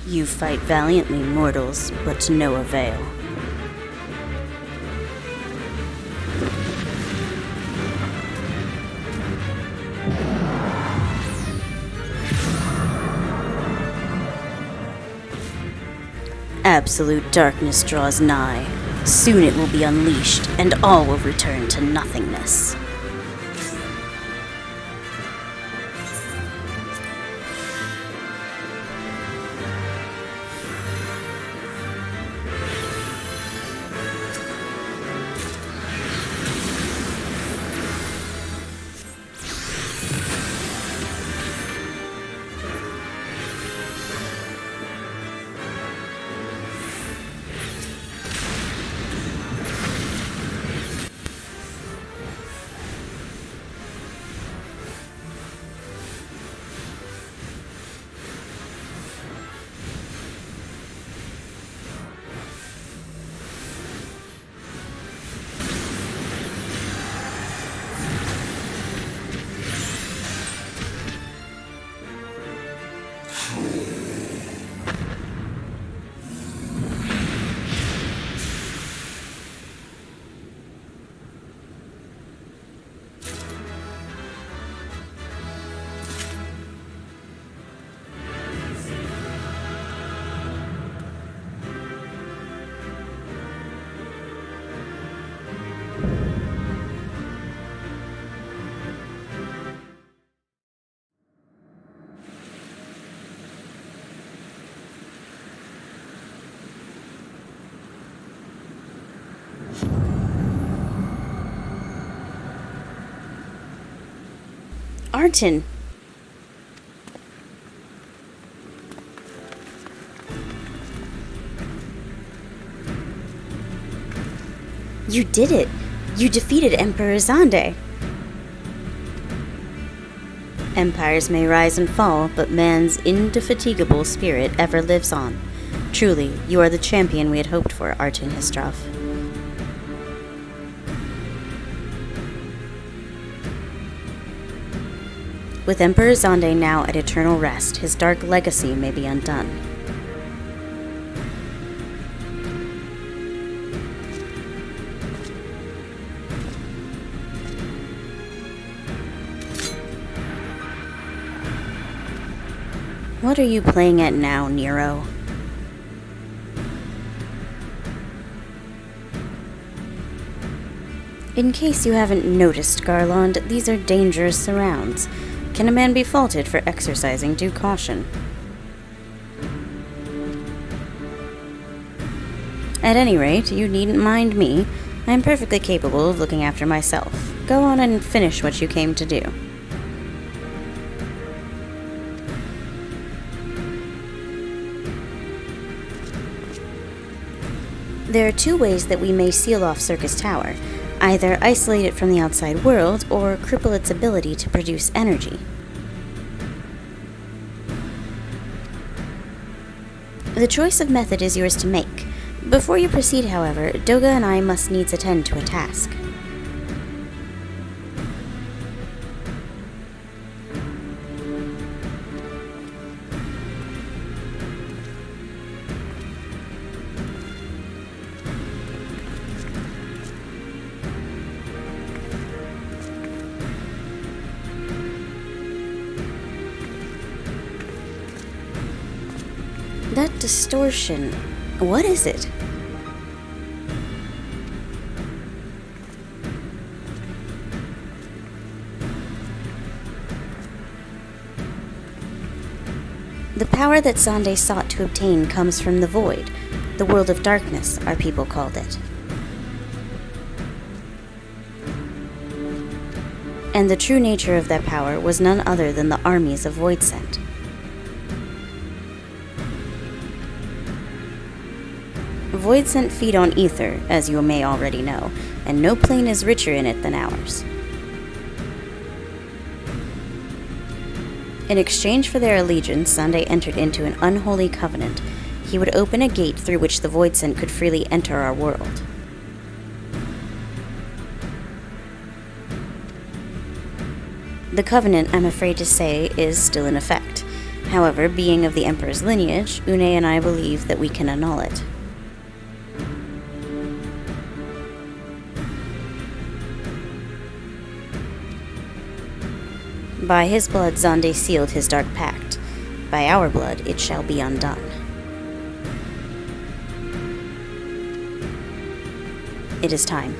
You fight valiantly, mortals, but to no avail. Absolute darkness draws nigh. Soon it will be unleashed, and all will return to nothingness. Arton! You did it! You defeated Emperor Xande! Empires may rise and fall, but man's indefatigable spirit ever lives on. Truly, you are the champion we had hoped for, Arton Histroff. With Emperor Xande now at eternal rest, his dark legacy may be undone. What are you playing at now, Nero? In case you haven't noticed, Garland, these are dangerous surrounds. Can a man be faulted for exercising due caution? At any rate, you needn't mind me. I am perfectly capable of looking after myself. Go on and finish what you came to do. There are two ways that we may seal off Circus Tower. Either isolate it from the outside world, or cripple its ability to produce energy. The choice of method is yours to make. Before you proceed, however, Doga and I must needs attend to a task. That distortion, what is it? The power that Xande sought to obtain comes from the void, the world of darkness, our people called it. And the true nature of that power was none other than the armies of Voidsent. Voidsent feed on ether, as you may already know, and no plane is richer in it than ours. In exchange for their allegiance, Xande entered into an unholy covenant. He would open a gate through which the Voidsent could freely enter our world. The covenant, I'm afraid to say, is still in effect. However, being of the Emperor's lineage, Une and I believe that we can annul it. By his blood, Zande sealed his dark pact. By our blood, it shall be undone. It is time.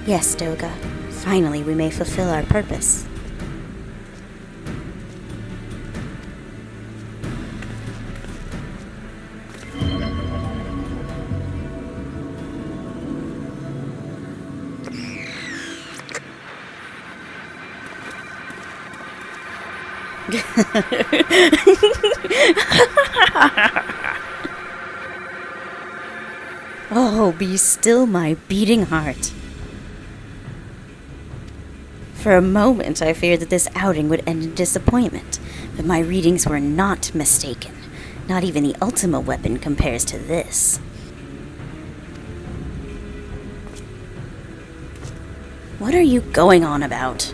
Yes, Doga. Finally, we may fulfill our purpose. Oh, be still, my beating heart. For a moment, I feared that this outing would end in disappointment, but my readings were not mistaken. Not even the Ultima weapon compares to this. What are you going on about?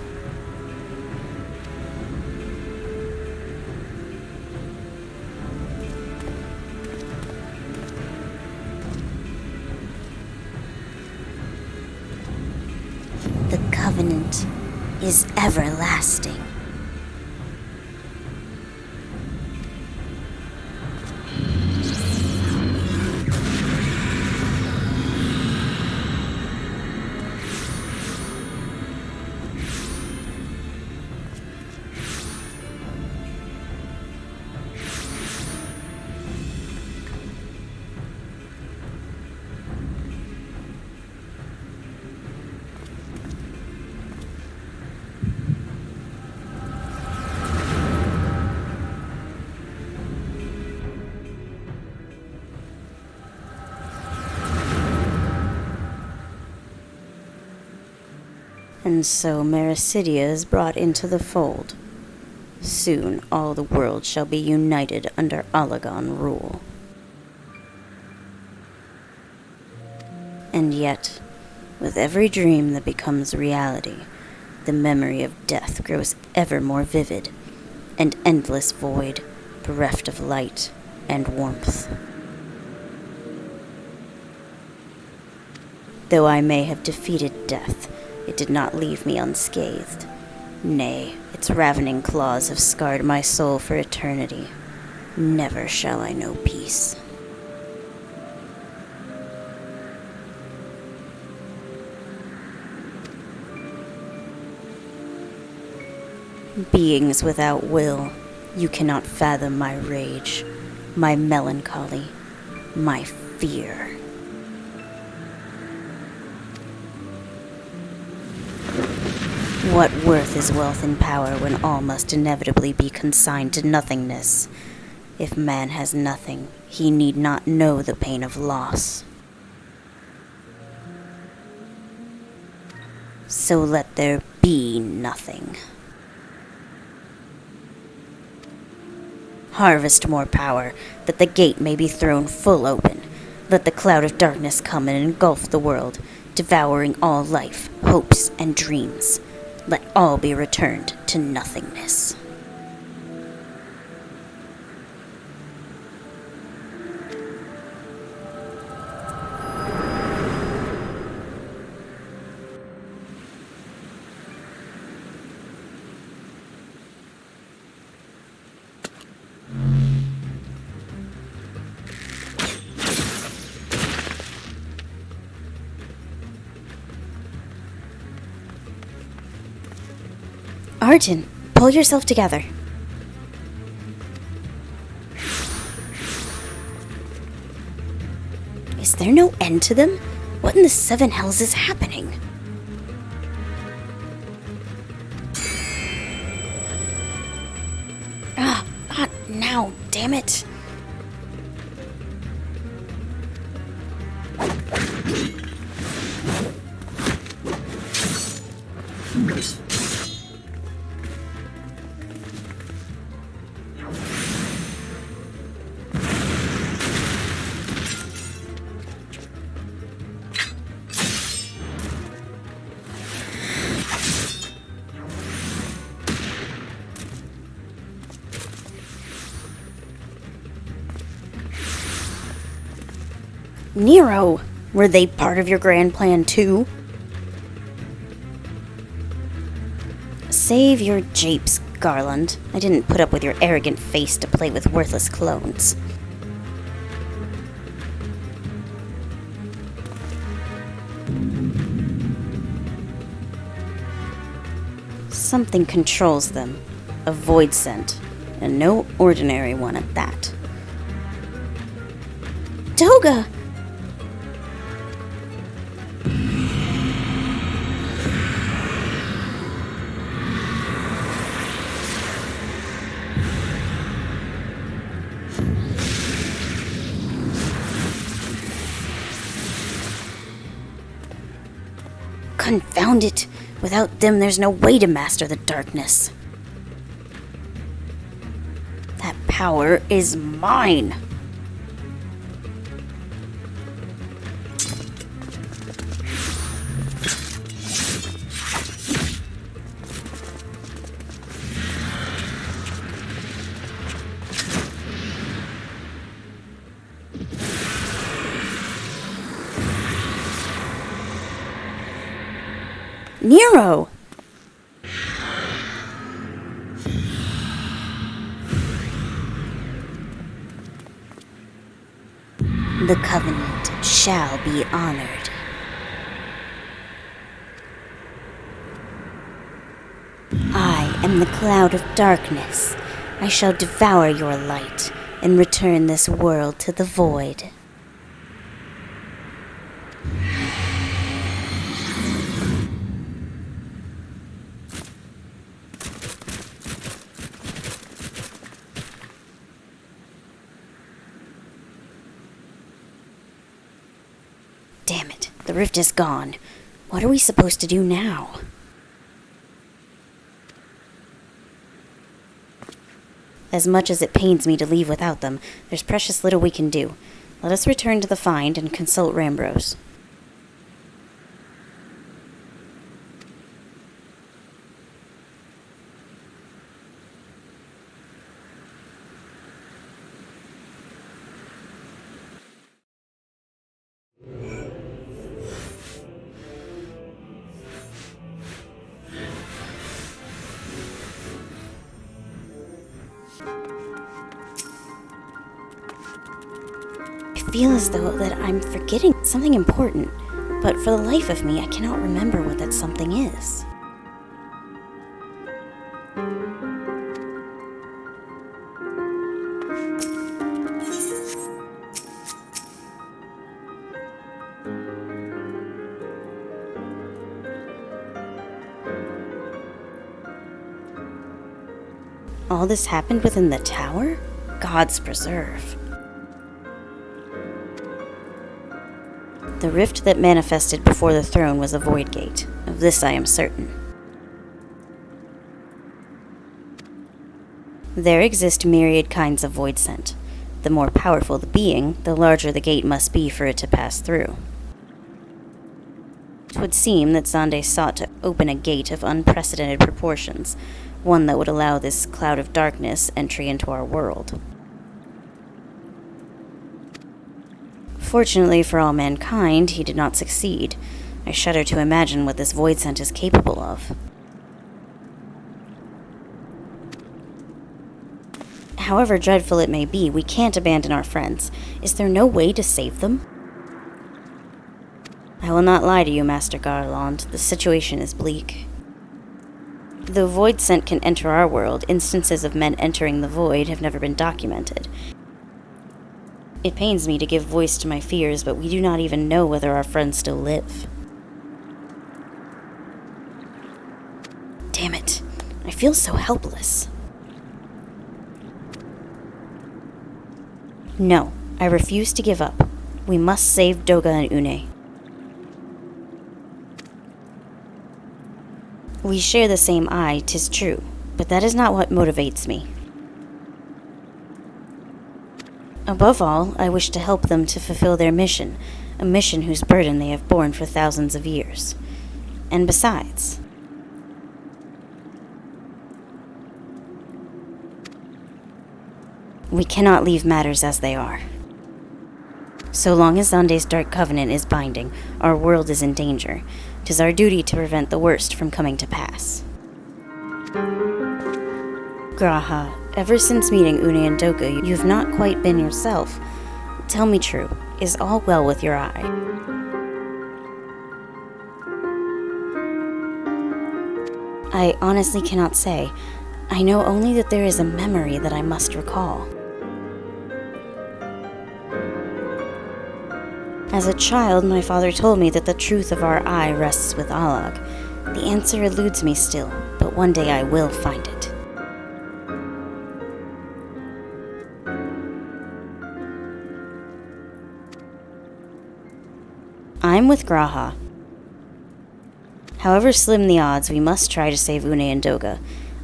The Covenant is everlasting. And so Mericidia is brought into the fold. Soon all the world shall be united under Allagan rule. And yet, with every dream that becomes reality, the memory of death grows ever more vivid, an endless void, bereft of light and warmth. Though I may have defeated death, it did not leave me unscathed. Nay, its ravening claws have scarred my soul for eternity. Never shall I know peace. Beings without will, you cannot fathom my rage, my melancholy, my fear. What worth is wealth and power when all must inevitably be consigned to nothingness? If man has nothing, he need not know the pain of loss. So let there be nothing. Harvest more power, that the gate may be thrown full open. Let the cloud of darkness come and engulf the world, devouring all life, hopes, and dreams. Let all be returned to nothingness. Arden, pull yourself together. Is there no end to them? What in the seven hells is happening? Not now, damn it. Nero! Were they part of your grand plan too? Save your japes, Garland. I didn't put up with your arrogant face to play with worthless clones. Something controls them. A void scent. And no ordinary one at that. Doga! Confound it! Without them, there's no way to master the darkness. That power is mine! Nero! The Covenant shall be honored. I am the cloud of darkness. I shall devour your light and return this world to the void. Damn it, the rift is gone. What are we supposed to do now? As much as it pains me to leave without them, there's precious little we can do. Let us return to the find and consult Rambros. I feel as though that I'm forgetting something important, but for the life of me, I cannot remember what that something is. All this happened within the tower? Gods preserve. The rift that manifested before the throne was a void gate. Of this I am certain. There exist myriad kinds of void scent. The more powerful the being, the larger the gate must be for it to pass through. It would seem that Xande sought to open a gate of unprecedented proportions, one that would allow this cloud of darkness entry into our world. Fortunately for all mankind, he did not succeed. I shudder to imagine what this void scent is capable of. However dreadful it may be, we can't abandon our friends. Is there no way to save them? I will not lie to you, Master Garland. The situation is bleak. Though void scent can enter our world, instances of men entering the void have never been documented. It pains me to give voice to my fears, but we do not even know whether our friends still live. Damn it. I feel so helpless. No, I refuse to give up. We must save Doga and Une. We share the same eye, 'tis true, but that is not what motivates me. Above all, I wish to help them to fulfill their mission, a mission whose burden they have borne for thousands of years. And besides, we cannot leave matters as they are. So long as Zande's dark covenant is binding, our world is in danger. 'Tis our duty to prevent the worst from coming to pass. Graha, ever since meeting Une and Doka, you've not quite been yourself. Tell me true, is all well with your eye? I honestly cannot say. I know only that there is a memory that I must recall. As a child, my father told me that the truth of our eye rests with Alag. The answer eludes me still, but one day I will find it. I'm with Graha. However slim the odds, we must try to save Une and Doga.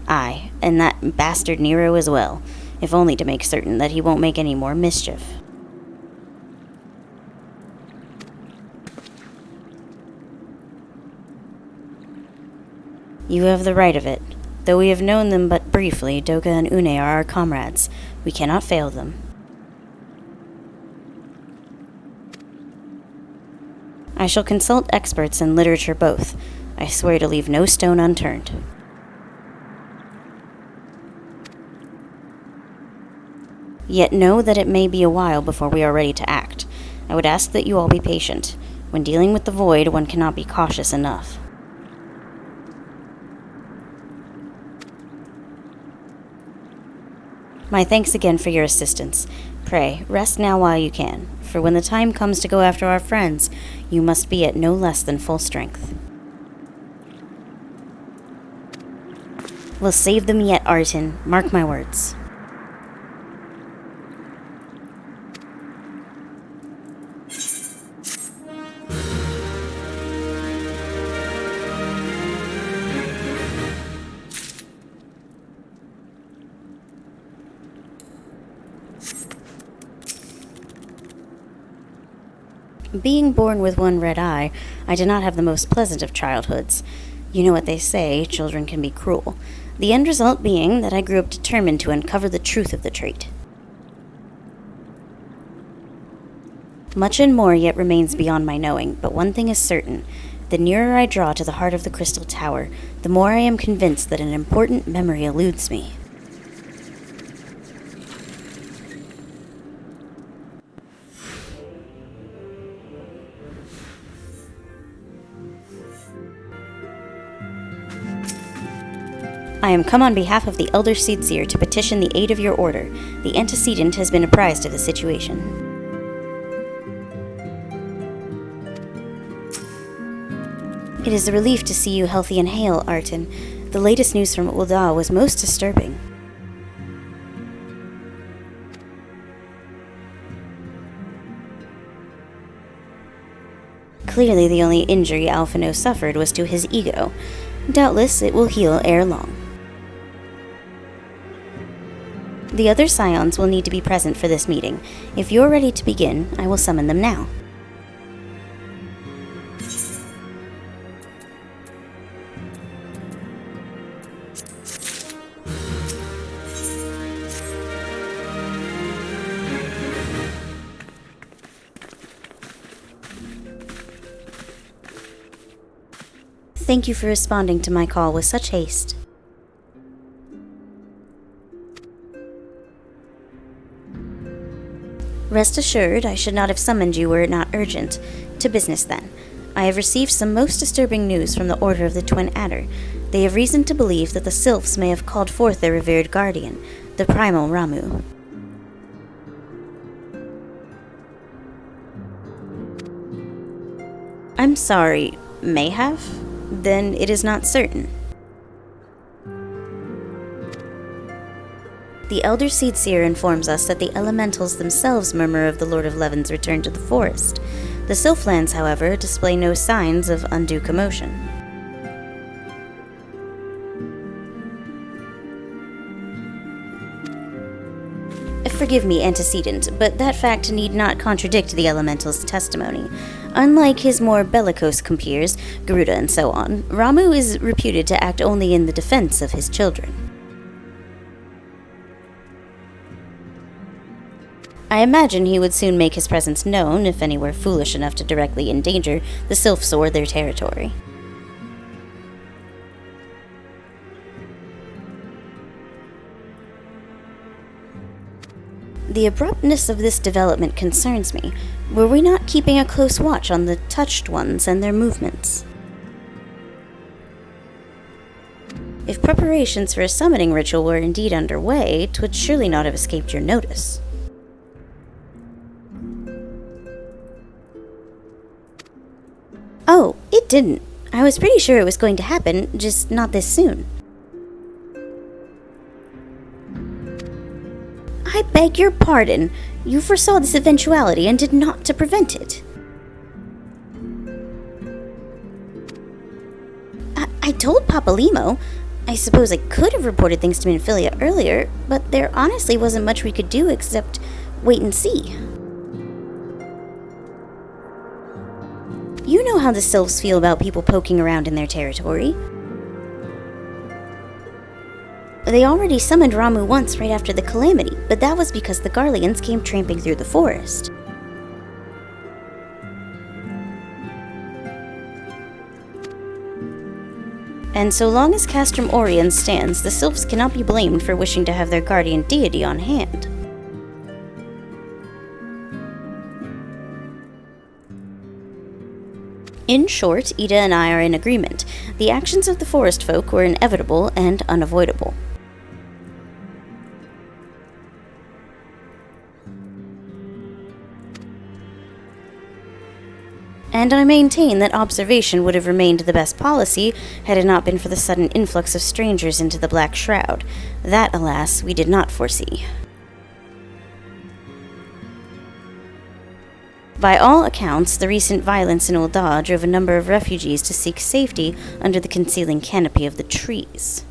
Aye, and that bastard Nero as well, if only to make certain that he won't make any more mischief. You have the right of it. Though we have known them but briefly, Doga and Une are our comrades. We cannot fail them. I shall consult experts in literature both. I swear to leave no stone unturned. Yet know that it may be a while before we are ready to act. I would ask that you all be patient. When dealing with the void, one cannot be cautious enough. My thanks again for your assistance. Pray, rest now while you can, for when the time comes to go after our friends, you must be at no less than full strength. We'll save them yet, Arton. Mark my words. Being born with one red eye, I did not have the most pleasant of childhoods. You know what they say, children can be cruel. The end result being that I grew up determined to uncover the truth of the trait. Much and more yet remains beyond my knowing, but one thing is certain. The nearer I draw to the heart of the Crystal Tower, the more I am convinced that an important memory eludes me. I am come on behalf of the Elder Seedseer to petition the aid of your order. The antecedent has been apprised of the situation. It is a relief to see you healthy and hale, Arton. The latest news from Ul'dah was most disturbing. Clearly the only injury Alphino suffered was to his ego. Doubtless it will heal ere long. The other scions will need to be present for this meeting. If you're ready to begin, I will summon them now. Thank you for responding to my call with such haste. Rest assured, I should not have summoned you were it not urgent. To business, then. I have received some most disturbing news from the Order of the Twin Adder. They have reason to believe that the Sylphs may have called forth their revered guardian, the primal Ramu. I'm sorry, may have? Then it is not certain. The Elder Seedseer informs us that the elementals themselves murmur of the Lord of Leaven's return to the forest. The Sylphlands, however, display no signs of undue commotion. Forgive me, antecedent, but that fact need not contradict the elemental's testimony. Unlike his more bellicose compeers, Garuda and so on, Ramu is reputed to act only in the defense of his children. I imagine he would soon make his presence known if any were foolish enough to directly endanger the sylphs or their territory. The abruptness of this development concerns me. Were we not keeping a close watch on the touched ones and their movements? If preparations for a summoning ritual were indeed underway, 'twould surely not have escaped your notice. Oh, it didn't. I was pretty sure it was going to happen, just not this soon. I beg your pardon. You foresaw this eventuality and did naught to prevent it. I told Papa Limo. I suppose I could have reported things to Minfilia earlier, but there honestly wasn't much we could do except wait and see. You know how the sylphs feel about people poking around in their territory. They already summoned Ramu once right after the calamity, but that was because the Garleans came tramping through the forest. And so long as Castrum Orion stands, the sylphs cannot be blamed for wishing to have their guardian deity on hand. In short, Ida and I are in agreement. The actions of the forest folk were inevitable and unavoidable. And I maintain that observation would have remained the best policy had it not been for the sudden influx of strangers into the Black Shroud. That, alas, we did not foresee. By all accounts, the recent violence in Ul'dah drove a number of refugees to seek safety under the concealing canopy of the trees.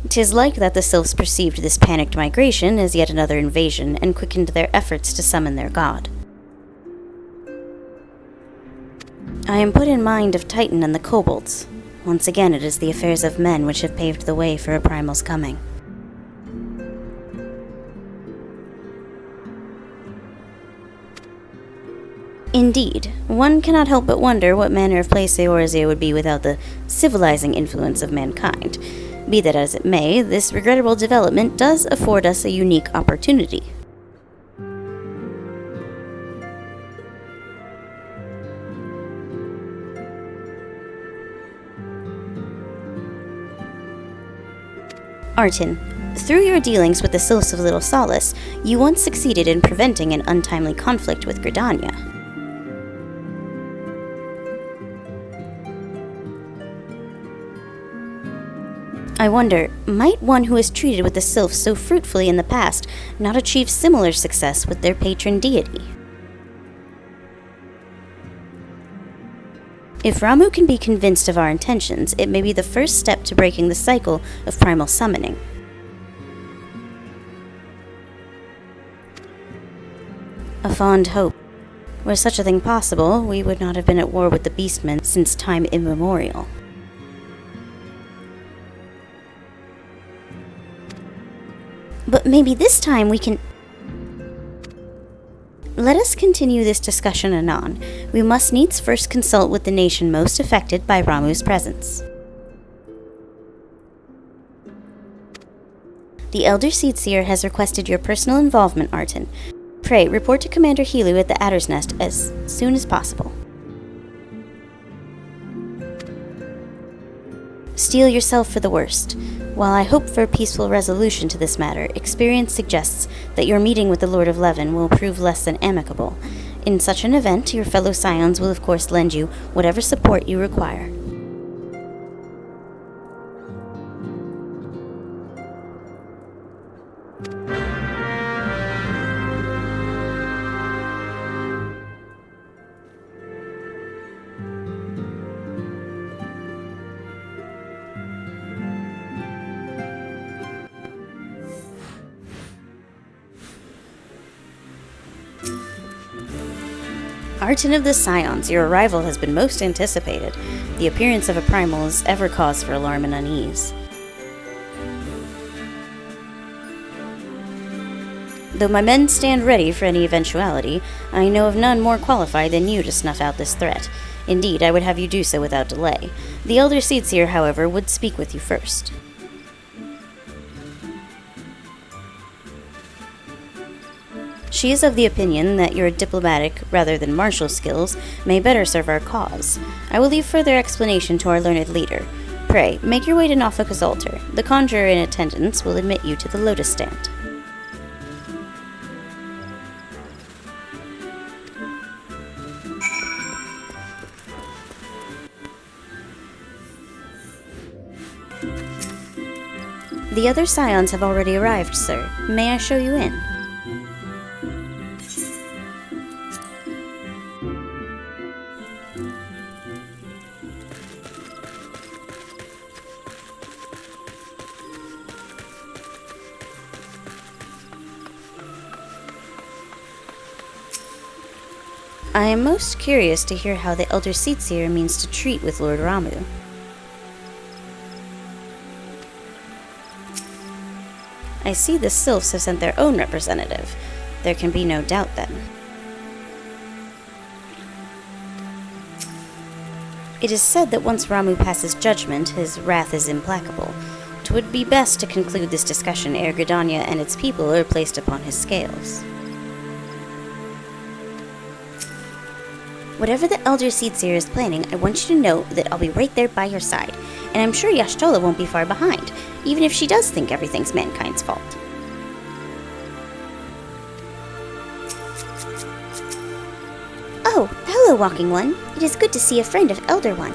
'Tis like that the sylphs perceived this panicked migration as yet another invasion and quickened their efforts to summon their god. I am put in mind of Titan and the kobolds. Once again, it is the affairs of men which have paved the way for a primal's coming. Indeed, one cannot help but wonder what manner of place Eorzea would be without the civilizing influence of mankind. Be that as it may, this regrettable development does afford us a unique opportunity. Artin, through your dealings with the Sylphs of Little Solace, you once succeeded in preventing an untimely conflict with Gridania. I wonder, might one who has treated with the sylphs so fruitfully in the past not achieve similar success with their patron deity? If Ramu can be convinced of our intentions, it may be the first step to breaking the cycle of primal summoning. A fond hope. Were such a thing possible, we would not have been at war with the beastmen since time immemorial. But maybe this time we can... Let us continue this discussion anon. We must needs first consult with the nation most affected by Ramu's presence. The Elder Seedseer has requested your personal involvement, Artin. Pray, report to Commander Helu at the Adder's Nest as soon as possible. Steel yourself for the worst. While I hope for a peaceful resolution to this matter, experience suggests that your meeting with the Lord of Leven will prove less than amicable. In such an event, your fellow scions will of course lend you whatever support you require. Artin of the Scions, your arrival has been most anticipated. The appearance of a primal is ever cause for alarm and unease. Though my men stand ready for any eventuality, I know of none more qualified than you to snuff out this threat. Indeed, I would have you do so without delay. The elder Seatseer, however, would speak with you first. She is of the opinion that your diplomatic, rather than martial skills, may better serve our cause. I will leave further explanation to our learned leader. Pray, make your way to Nofaka's altar. The conjurer in attendance will admit you to the lotus stand. The other scions have already arrived, sir. May I show you in? I am most curious to hear how the Elder Seatseer means to treat with Lord Ramu. I see the Sylphs have sent their own representative. There can be no doubt then. It is said that once Ramu passes judgment, his wrath is implacable. 'Twould be best to conclude this discussion ere Gridania and its people are placed upon his scales. Whatever the Elder Seatseer is planning, I want you to know that I'll be right there by your side, and I'm sure Y'ashtola won't be far behind, even if she does think everything's mankind's fault. Oh, hello, Walking One. It is good to see a friend of Elder One.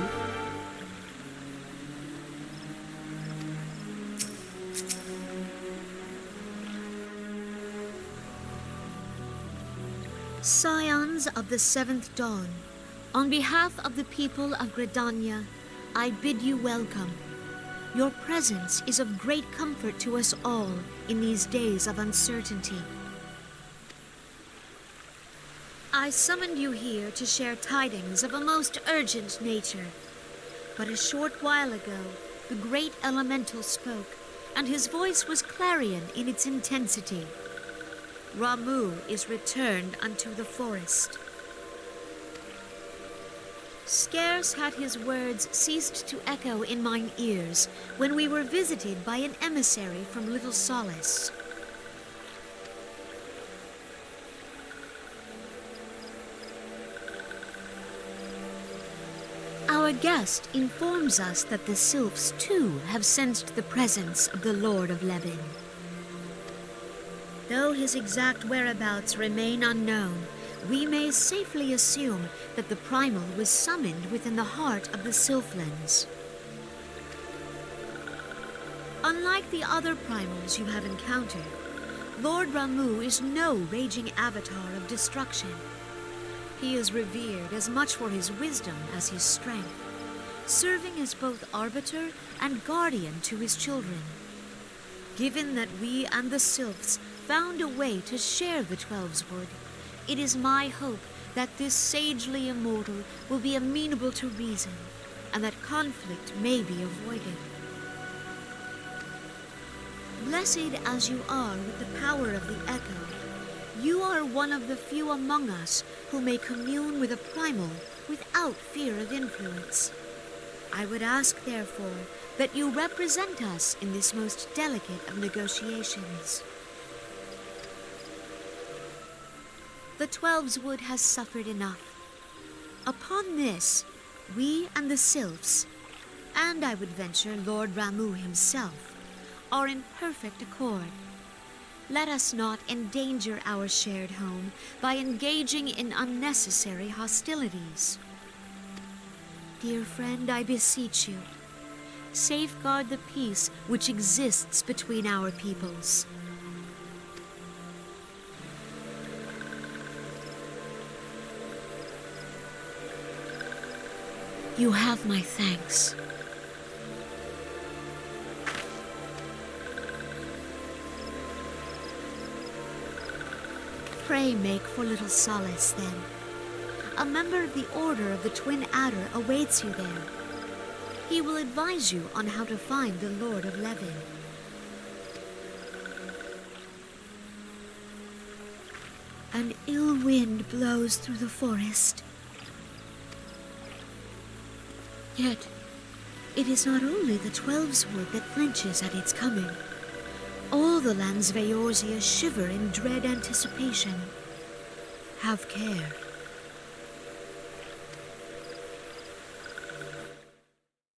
Scions of the Seventh Dawn, on behalf of the people of Gridania, I bid you welcome. Your presence is of great comfort to us all in these days of uncertainty. I summoned you here to share tidings of a most urgent nature. But a short while ago, the great elemental spoke, and his voice was clarion in its intensity. Ramu is returned unto the forest. Scarce had his words ceased to echo in mine ears when we were visited by an emissary from Little Solace. Our guest informs us that the Sylphs too have sensed the presence of the Lord of Levin. Though his exact whereabouts remain unknown, we may safely assume that the Primal was summoned within the heart of the Sylphlands. Unlike the other Primals you have encountered, Lord Ramu is no raging avatar of destruction. He is revered as much for his wisdom as his strength, serving as both arbiter and guardian to his children. Given that we and the Sylphs found a way to share the Twelveswood, it is my hope that this sagely immortal will be amenable to reason, and that conflict may be avoided. Blessed as you are with the power of the Echo, you are one of the few among us who may commune with a Primal without fear of influence. I would ask, therefore, that you represent us in this most delicate of negotiations. The Twelveswood has suffered enough. Upon this, we and the Sylphs, and I would venture Lord Ramu himself, are in perfect accord. Let us not endanger our shared home by engaging in unnecessary hostilities. Dear friend, I beseech you, safeguard the peace which exists between our peoples. You have my thanks. Pray make for Little Solace, then. A member of the Order of the Twin Adder awaits you there. He will advise you on how to find the Lord of Levin. An ill wind blows through the forest. Yet, it is not only the Twelveswood that flinches at its coming. All the lands of Eorzea shiver in dread anticipation. Have care.